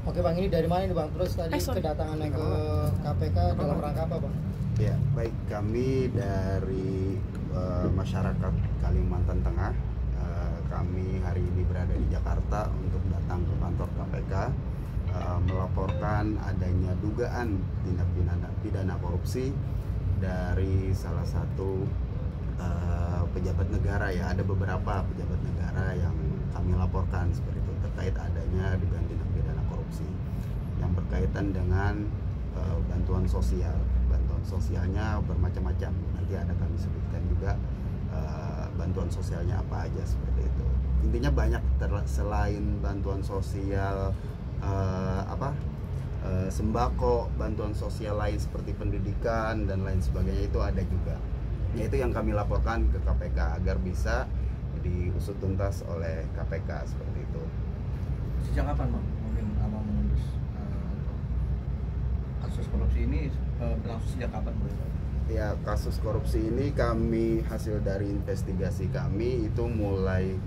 Oke Bang, ini dari mana nih Bang? Terus tadi kedatangannya ke KPK dalam rangka apa Bang? Ya, baik, kami dari masyarakat Kalimantan Tengah. Kami hari ini berada di Jakarta untuk datang ke kantor KPK melaporkan adanya dugaan tindak pidana korupsi dari salah satu pejabat negara ya. Ada beberapa pejabat negara yang kami laporkan seperti itu terkait adanya dugaan tindak pidana korupsi yang berkaitan dengan bantuan sosial. Bantuan sosialnya bermacam-macam. Nanti ada kami sebutkan juga bantuan sosialnya apa aja seperti itu. Intinya banyak selain bantuan sosial sembako, bantuan sosial lain seperti pendidikan dan lain sebagainya itu ada juga. Yaitu yang kami laporkan ke KPK agar bisa diusut tuntas oleh KPK seperti itu. Sejak kapan Bang mungkin Abang mengurus kasus korupsi ini berlangsung sejak kapan Bang? Ya, kasus korupsi ini kami hasil dari investigasi kami itu mulai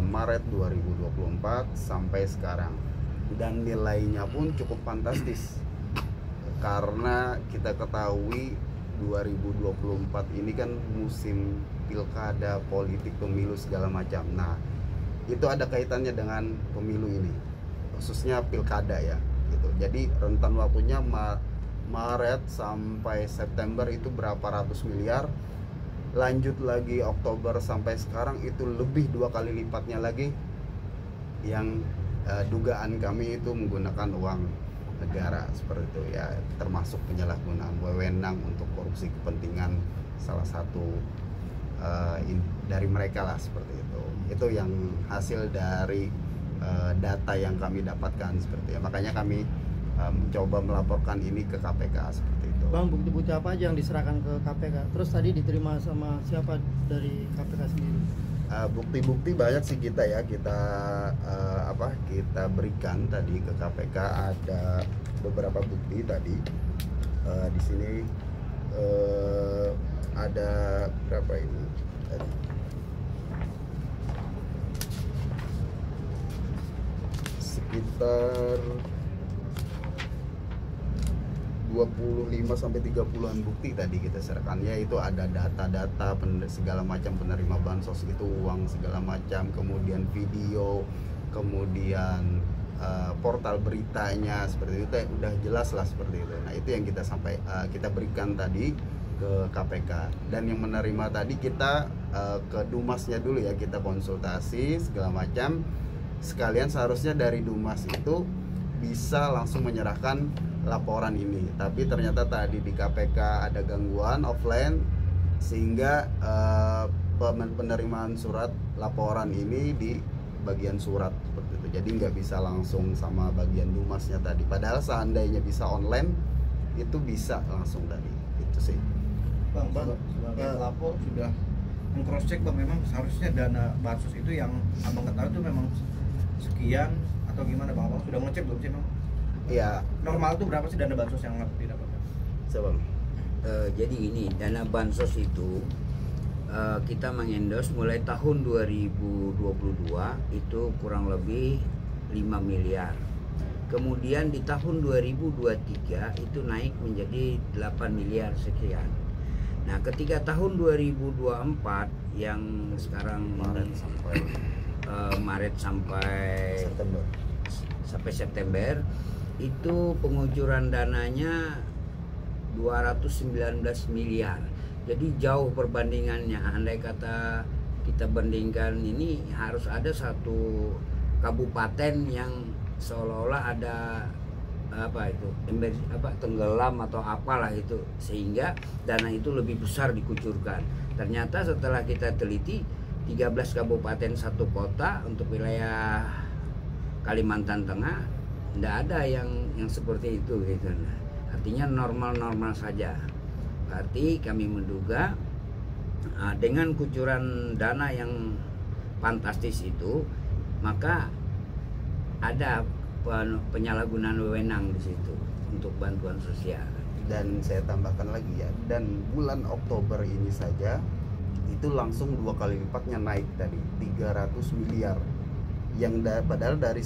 Maret 2024 sampai sekarang, dan nilainya pun cukup fantastis karena kita ketahui 2024 ini kan musim pilkada, politik, pemilu segala macam. Nah, itu ada kaitannya dengan pemilu ini, khususnya pilkada ya gitu. Jadi rentan waktunya Maret sampai September itu berapa ratus miliar, lanjut lagi Oktober sampai sekarang itu lebih 2 kali lipatnya lagi yang dugaan kami itu menggunakan uang negara seperti itu ya, termasuk penyalahgunaan wewenang untuk korupsi kepentingan salah satu dari mereka lah seperti itu. Itu yang hasil dari data yang kami dapatkan seperti itu. Makanya kami mencoba melaporkan ini ke KPK seperti itu. Bang, bukti-bukti apa aja yang diserahkan ke KPK? Terus tadi diterima sama siapa dari KPK sendiri? Bukti-bukti banyak sih kita berikan tadi ke KPK. Ada beberapa bukti tadi di sini ada berapa ini tadi? Sekitar 25 sampai 30-an bukti tadi kita serahkan, ya itu ada data-data segala macam penerima bansos itu uang segala macam, kemudian video, kemudian portal beritanya seperti itu, udah jelas lah seperti itu. Nah, itu yang kita berikan tadi ke KPK, dan yang menerima tadi kita ke Dumasnya dulu ya, kita konsultasi segala macam. Sekalian seharusnya dari Dumas itu bisa langsung menyerahkan laporan ini, tapi ternyata tadi di KPK ada gangguan offline sehingga penerimaan surat laporan ini di bagian surat seperti itu, jadi nggak bisa langsung sama bagian Dumasnya tadi. Padahal seandainya bisa online itu bisa langsung tadi. Itu sih Bang, sebagai pelapor sudah meng-cross check Bang, memang seharusnya dana bansos itu yang Abang ketahui itu memang sekian atau gimana Bang? Abang sudah ngecek belum sih Bang? ya. Normal itu berapa sih dana bansos yang didapatkan? Bang, jadi ini dana bansos itu kita mengendos mulai tahun 2022 itu kurang lebih 5 miliar. Kemudian di tahun 2023 itu naik menjadi 8 miliar sekian. Nah, ketika tahun 2024 yang sekarang Maret sampai September itu pengucuran dananya 219 miliar. Jadi jauh perbandingannya. Andai kata kita bandingkan, ini harus ada satu kabupaten yang seolah-olah ada tenggelam atau apalah itu, sehingga dana itu lebih besar dikucurkan. Ternyata setelah kita teliti 13 kabupaten 1 kota untuk wilayah Kalimantan Tengah tidak ada yang seperti itu gitu. Artinya normal-normal saja. Berarti kami menduga dengan kucuran dana yang fantastis itu, maka ada penyalahgunaan wewenang di situ untuk bantuan sosial. Dan saya tambahkan lagi ya, dan bulan Oktober ini saja itu langsung 2 kali lipatnya naik tadi 300 miliar Padahal dari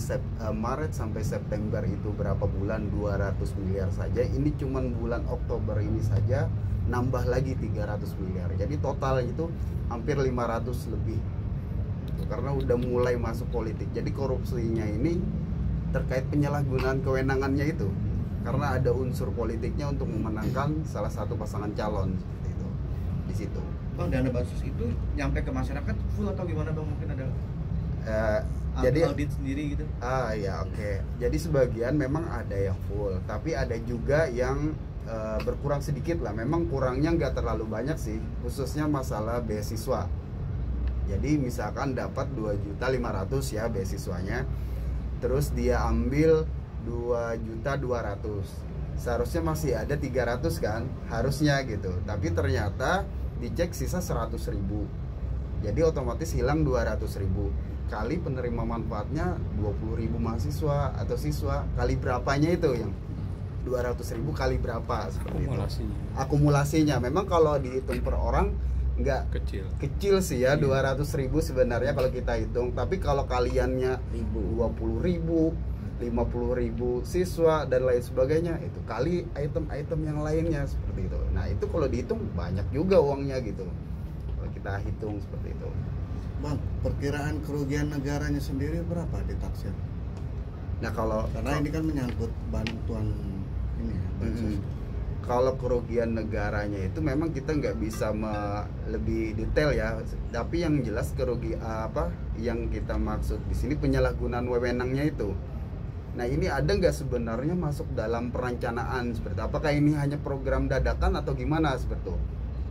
Maret sampai September itu berapa bulan 200 miliar saja, ini cuman bulan Oktober ini saja nambah lagi 300 miliar. Jadi total itu hampir 500 lebih. Karena udah mulai masuk politik. Jadi korupsinya ini terkait penyalahgunaan kewenangannya itu. Karena ada unsur politiknya untuk memenangkan salah satu pasangan calon seperti itu. Di situ. Bang, dana bansos itu nyampe ke masyarakat full atau gimana Bang? Mungkin ada jadi audit sendiri gitu. Ya oke. Jadi sebagian memang ada yang full, tapi ada juga yang berkurang sedikit lah. Memang kurangnya nggak terlalu banyak sih, khususnya masalah beasiswa. Jadi misalkan dapat 2.500.000 ya beasiswanya, terus dia ambil 2.200.000, seharusnya masih ada 300 kan, harusnya gitu. Tapi ternyata dicek sisa 100.000, jadi otomatis hilang 200.000. Kali penerima manfaatnya 20.000 mahasiswa atau siswa, kali berapanya itu yang 200.000 kali berapa seperti itu. Akumulasinya memang kalau dihitung per orang nggak kecil sih ya, 200.000 sebenarnya kalau kita hitung. Tapi kalau kaliannya 20.000, 50.000 siswa dan lain sebagainya, itu kali item-item yang lainnya seperti itu. Nah itu kalau dihitung banyak juga uangnya gitu, kalau kita hitung seperti itu. Bang, perkiraan kerugian negaranya sendiri berapa ditaksir? Nah karena ini kan menyangkut bantuan ini ya, bansos. Kalau kerugian negaranya itu memang kita nggak bisa lebih detail ya, tapi yang jelas yang kita maksud di sini penyalahgunaan wewenangnya itu. Nah ini ada nggak sebenarnya masuk dalam perencanaan seperti apakah ini hanya program dadakan atau gimana seperti itu?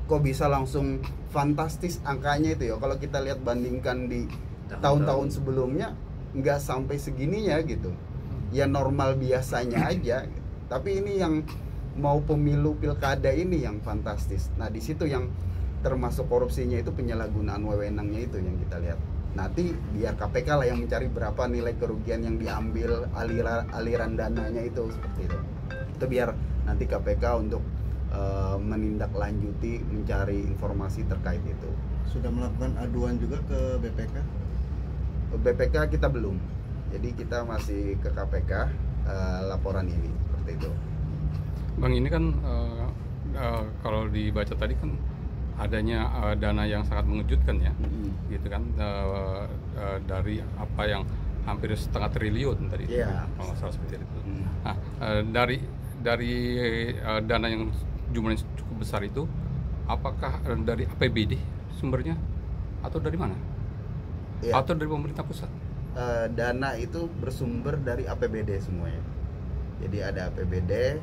Kok bisa langsung fantastis angkanya itu ya? Kalau kita lihat bandingkan di tahun-tahun sebelumnya nggak sampai segininya gitu. Ya normal biasanya aja. Tapi ini yang mau pemilu pilkada ini yang fantastis. Nah di situ yang termasuk korupsinya itu penyalahgunaan wewenangnya itu yang kita lihat. Nanti biar KPK lah yang mencari berapa nilai kerugian yang diambil, aliran dananya itu seperti itu. Itu biar nanti KPK untuk menindaklanjuti, mencari informasi terkait itu. Sudah melakukan aduan juga ke BPK? BPK kita belum. Jadi kita masih ke KPK laporan ini seperti itu. Bang, ini kan kalau dibaca tadi kan adanya dana yang sangat mengejutkan ya, gitu kan, dari apa yang hampir 1,5 triliun tadi, kalau salah seperti itu. Nah, dari dana yang jumlahnya cukup besar itu, apakah dari APBD sumbernya atau dari mana? Atau dari pemerintah pusat? Dana itu bersumber dari APBD semuanya. Jadi ada APBD,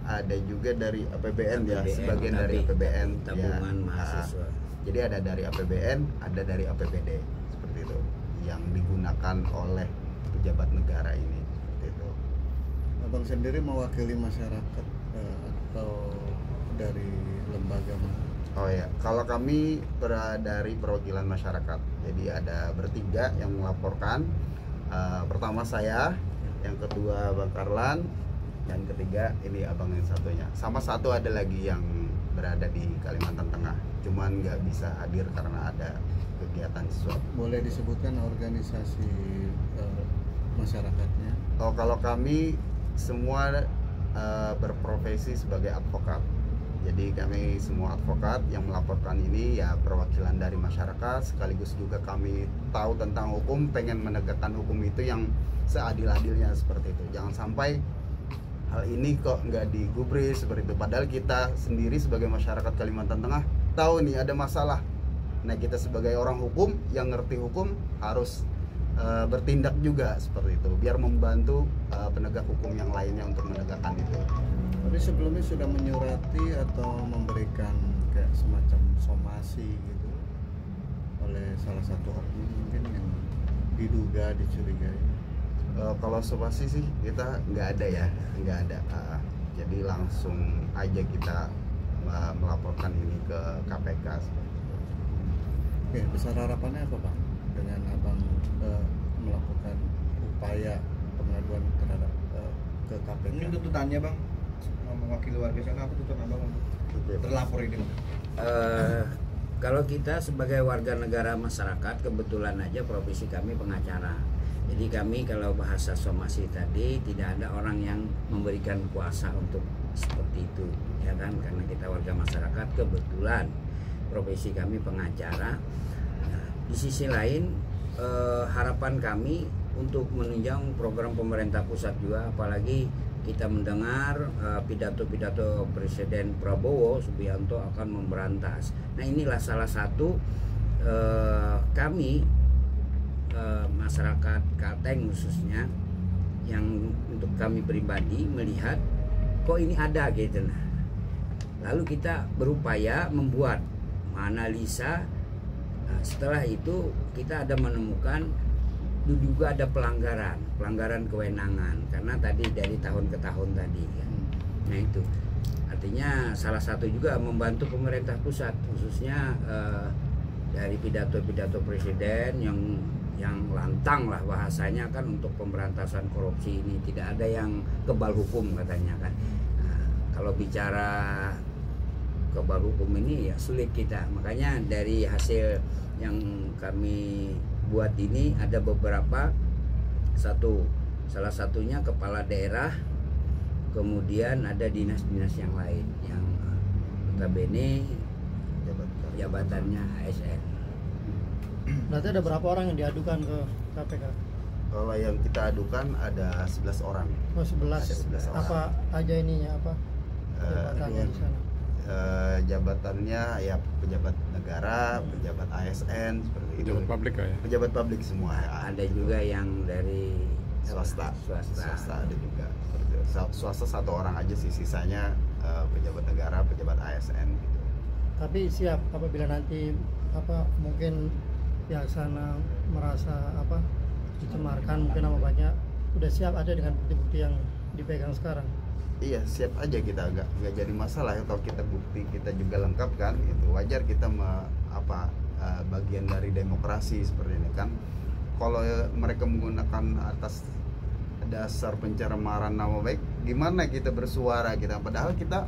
ada juga dari APBN ya, sebagian dari APBN tabungan ya, mahasiswa. Jadi ada dari APBN, ada dari APBD seperti itu yang digunakan oleh pejabat negara ini seperti itu. Abang sendiri mewakili masyarakat atau dari lembaga mana? Oh ya, kalau kami dari perwakilan masyarakat. Jadi ada bertiga yang melaporkan. Pertama saya, yang kedua Bang Karlan, dan ketiga ini abang yang satunya. Sama satu ada lagi yang berada di Kalimantan Tengah, cuman nggak bisa hadir karena ada kegiatan sesuatu. Boleh disebutkan organisasi masyarakatnya? Oh, kalau kami semua berprofesi sebagai advokat. Jadi kami semua advokat yang melaporkan ini ya perwakilan dari masyarakat, sekaligus juga kami tahu tentang hukum, pengen menegakkan hukum itu yang seadil-adilnya seperti itu. Jangan sampai hal ini kok nggak digubris seperti itu. Padahal kita sendiri sebagai masyarakat Kalimantan Tengah tahu nih ada masalah. Nah kita sebagai orang hukum yang ngerti hukum harus bertindak juga seperti itu, biar membantu penegak hukum yang lainnya untuk menegakkan itu. Tapi sebelumnya sudah menyurati atau memberikan kayak semacam somasi gitu oleh salah satu oknum mungkin yang diduga dicurigai. Kalau somasi sih kita nggak ada ya, nggak ada. Jadi langsung aja kita melaporkan ini ke KPK. Oke, besar harapannya apa Bang dengan abang melakukan upaya pengaduan terhadap ke KPK? Ini tuntutannya Bang, mewakili warga sana, apa tuntutan abang untuk terlapor ini Bang? Kalau kita sebagai warga negara masyarakat, kebetulan aja profesi kami pengacara. Jadi kami kalau bahasa somasi tadi tidak ada orang yang memberikan kuasa untuk seperti itu, ya kan? Karena kita warga masyarakat, kebetulan profesi kami pengacara. Nah, di sisi lain harapan kami untuk menunjang program pemerintah pusat juga, apalagi kita mendengar pidato-pidato Presiden Prabowo Subianto akan memberantas. Nah, inilah salah satu kami masyarakat Kalteng khususnya, yang untuk kami pribadi melihat kok ini ada gitu. Nah, lalu kita berupaya membuat analisa. Nah, setelah itu kita ada menemukan diduga ada pelanggaran kewenangan, karena tadi dari tahun ke tahun tadi kan. Nah, itu artinya salah satu juga membantu pemerintah pusat, khususnya dari pidato-pidato presiden yang lantang lah bahasanya kan, untuk pemberantasan korupsi ini tidak ada yang kebal hukum katanya kan. Nah, kalau bicara kebal hukum ini ya sulit kita, makanya dari hasil yang kami buat ini ada beberapa, salah satunya kepala daerah, kemudian ada dinas-dinas yang lain yang notabene jabatannya ASN. Berarti ada berapa orang yang diadukan ke KPK? Kalau yang kita adukan ada 11 orang. Oh, 11. Ada 11 orang. Apa aja ininya, apa jabatannya di sana? Jabatannya ya pejabat negara, pejabat ASN seperti itu. Pejabat publik ya. Pejabat publik semua. Ada juga yang dari swasta. swasta. Ada juga. Swasta satu orang aja sih, sisanya pejabat negara, pejabat ASN gitu. Tapi siap apabila nanti mungkin pihak sana merasa dicemarkan mungkin nama baiknya, udah siap ada dengan bukti-bukti yang dipegang sekarang. Iya, siap aja kita, nggak jadi masalah kalau kita bukti kita juga lengkap kan, itu wajar kita bagian dari demokrasi seperti ini kan. Kalau mereka menggunakan atas dasar pencemaran nama baik, gimana kita bersuara kita, padahal kita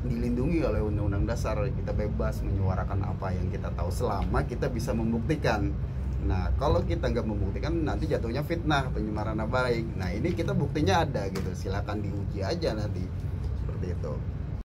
dilindungi oleh undang-undang dasar, kita bebas menyuarakan apa yang kita tahu selama kita bisa membuktikan. Nah, kalau kita nggak membuktikan nanti jatuhnya fitnah, pencemaran nama baik. Nah, ini kita buktinya ada gitu, silakan diuji aja nanti seperti itu.